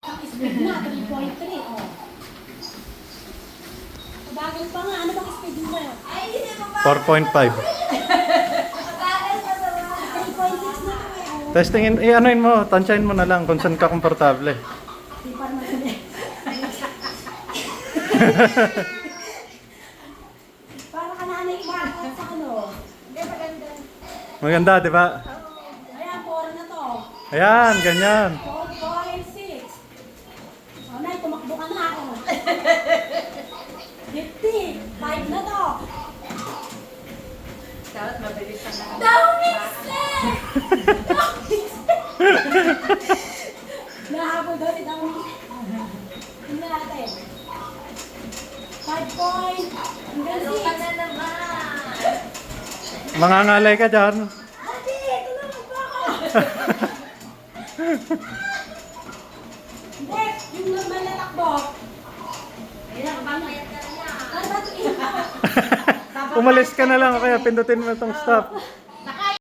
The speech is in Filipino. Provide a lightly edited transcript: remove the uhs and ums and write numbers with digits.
Ang speed na, 3.3. Oh. Bagal pa nga. Ano bang speed mo? Ay, hindi mo pa. 4.5. Bagal pa sa mga. 3.6 na to eh. Testingin, i-anuin mo, tansyahin mo na lang kung saan ka komportable. Di pa naman sila. Para ka nanay kumakot sa ano. Hindi, maganda. Maganda, di ba? Ayan, 4 na to. Ayan, ganyan. 4, 5, 6. O, Nay, tumakbo ka na ako. 50. 5 na to. Dapat mabilis ka na. Don't mix it! Don't mix it! Nahabol daw si Dong. Tingnan natin. 5 point. Hanggang Ano ka 6. na naman? Mangangalay ka dyan. Ate, tulungan po ako. Hindi, yung normal na takbo. Ayun, bamayat ka na niya. Ano ba ito? Umalis ka na lang, kaya pindutin mo itong stop.